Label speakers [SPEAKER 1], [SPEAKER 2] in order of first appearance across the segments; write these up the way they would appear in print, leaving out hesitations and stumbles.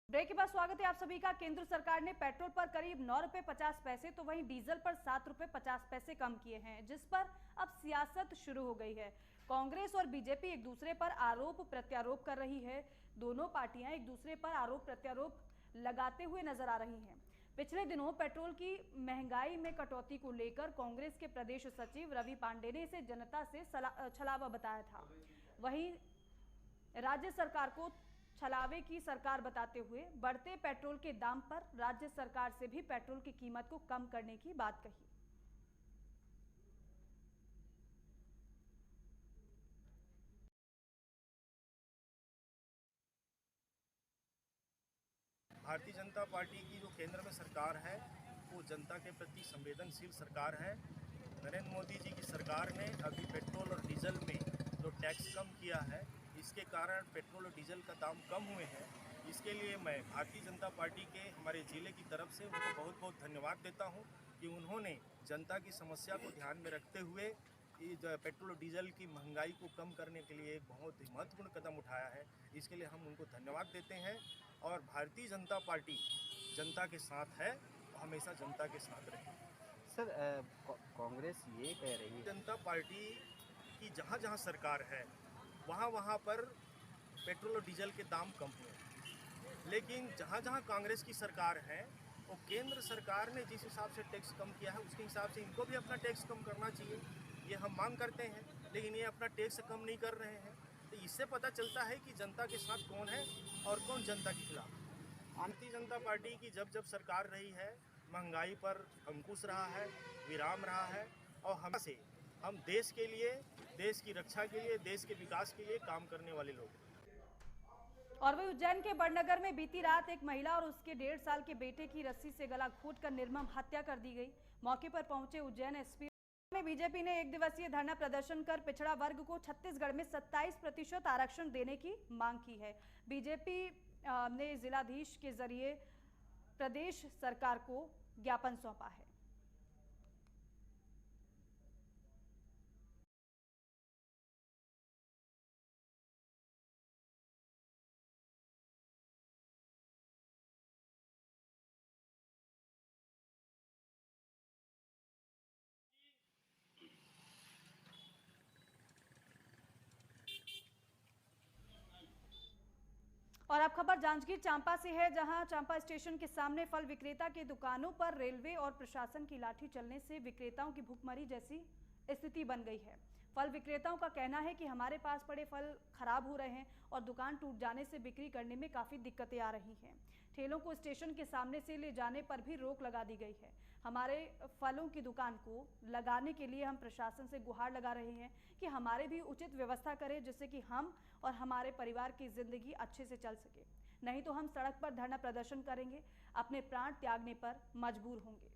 [SPEAKER 1] Break के बाद स्वागत है आप सभी का। केंद्र सरकार ने पेट्रोल पर करीब 9 रुपए 50 पैसे तो वहीं डीजल पर 7 रुपए 50 पैसे कम किए हैं, जिस पर अब सियासत शुरू हो गई है। कांग्रेस और बीजेपी एक दूसरे पर आरोप प्रत्यारोप कर रही है। दोनों पार्टियां एक दूसरे पर आरोप प्रत्यारोप लगाते हुए नजर आ रही हैं। पिछले दिनों पेट्रोल की महंगाई में कटौती को लेकर कांग्रेस के प्रदेश सचिव रवि पांडे ने इसे जनता से छलावा बताया था। वहीं राज्य सरकार को छलावे की सरकार बताते हुए बढ़ते पेट्रोल के दाम पर राज्य सरकार से भी पेट्रोल की कीमत को कम करने की बात कही।
[SPEAKER 2] भारतीय जनता पार्टी की जो केंद्र में सरकार है वो जनता के प्रति संवेदनशील सरकार है। नरेंद्र मोदी जी की सरकार ने अभी पेट्रोल और डीजल में जो टैक्स कम किया है, इसके कारण पेट्रोल और डीजल का दाम कम हुए हैं। इसके लिए मैं भारतीय जनता पार्टी के हमारे ज़िले की तरफ से उनको बहुत बहुत धन्यवाद देता हूं कि उन्होंने जनता की समस्या को ध्यान में रखते हुए पेट्रोल और डीजल की महंगाई को कम करने के लिए एक बहुत ही महत्वपूर्ण कदम उठाया है। इसके लिए हम उनको धन्यवाद देते हैं और भारतीय जनता पार्टी जनता के साथ है और हमेशा जनता के साथ रहेगी।
[SPEAKER 3] सर, कांग्रेस ये कह रही है
[SPEAKER 2] जनता पार्टी की जहाँ जहाँ सरकार है वहाँ पर पेट्रोल और डीजल के दाम कम हुए हैं, लेकिन जहाँ जहाँ कांग्रेस की सरकार है वो केंद्र सरकार ने जिस हिसाब से टैक्स कम किया है उसके हिसाब से इनको भी अपना टैक्स कम करना चाहिए। ये हम मांग करते हैं, लेकिन ये अपना टैक्स कम नहीं कर रहे हैं। तो इससे पता चलता है कि जनता के साथ कौन है और कौन जनता के खिलाफ। भारतीय जनता पार्टी की जब जब सरकार रही है महंगाई पर अंकुश रहा है, विराम रहा है और हम देश के लिए, देश की रक्षा के लिए, देश के विकास के लिए काम करने वाले लोग हैं।
[SPEAKER 1] और वही उज्जैन के बड़नगर में बीती रात एक महिला और उसके 1.5 साल के बेटे की रस्सी से गला घोंटकर निर्मम हत्या कर दी गई। मौके पर पहुंचे उज्जैन एसपी में बीजेपी ने एक दिवसीय धरना प्रदर्शन कर पिछड़ा वर्ग को छत्तीसगढ़ में 27% आरक्षण देने की मांग की है। बीजेपी ने जिलाधीश के जरिए प्रदेश सरकार को ज्ञापन सौंपा है। और अब खबर जांजगीर चांपा से है, जहां चांपा स्टेशन के सामने फल विक्रेता की दुकानों पर रेलवे और प्रशासन की लाठी चलने से विक्रेताओं की भूखमरी जैसी स्थिति बन गई है। फल विक्रेताओं का कहना है कि हमारे पास पड़े फल खराब हो रहे हैं और दुकान टूट जाने से बिक्री करने में काफी दिक्कतें आ रही हैं। ठेलों को स्टेशन के सामने से ले जाने पर भी रोक लगा दी गई है। हमारे फलों की दुकान को लगाने के लिए हम प्रशासन से गुहार लगा रहे हैं कि हमारे भी उचित व्यवस्था करें, जिससे कि हम और हमारे परिवार की जिंदगी अच्छे से चल सके। नहीं तो हम सड़क पर धरना प्रदर्शन करेंगे, अपने प्राण त्यागने पर मजबूर होंगे।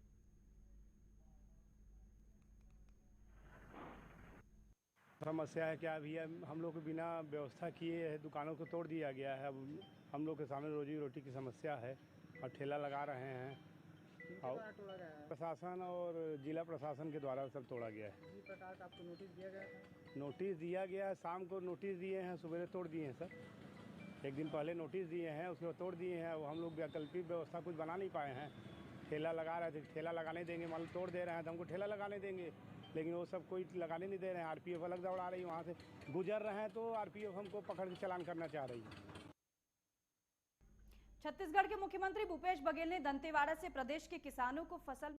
[SPEAKER 4] समस्या है क्या भैया, हम लोग को बिना व्यवस्था किए है दुकानों को तोड़ दिया गया है। अब हम लोग के सामने रोजी रोटी की समस्या है और ठेला लगा रहे हैं और प्रशासन और जिला प्रशासन के द्वारा सब तोड़ा गया है।
[SPEAKER 3] किसी प्रकार का आपको नोटिस दिया गया था?
[SPEAKER 4] नोटिस दिया गया है, शाम को नोटिस दिए हैं, सुबह तोड़ दिए हैं सर। एक दिन पहले नोटिस दिए हैं, उसके बाद तोड़ दिए हैं। हम लोग वैकल्पिक व्यवस्था कुछ बना नहीं पाए हैं। ठेला लगा रहे थे, ठेला लगाने देंगे, मान लो तोड़ दे रहे हैं तो हमको ठेला लगाने देंगे, लेकिन वो सब कोई लगाने नहीं दे रहे हैं। आरपीएफ अलग दौड़ा रही है, वहाँ से गुजर रहे हैं तो आरपीएफ हमको पकड़ के चालान करना चाह रही है।
[SPEAKER 1] छत्तीसगढ़ के मुख्यमंत्री भूपेश बघेल ने दंतेवाड़ा से प्रदेश के किसानों को फसल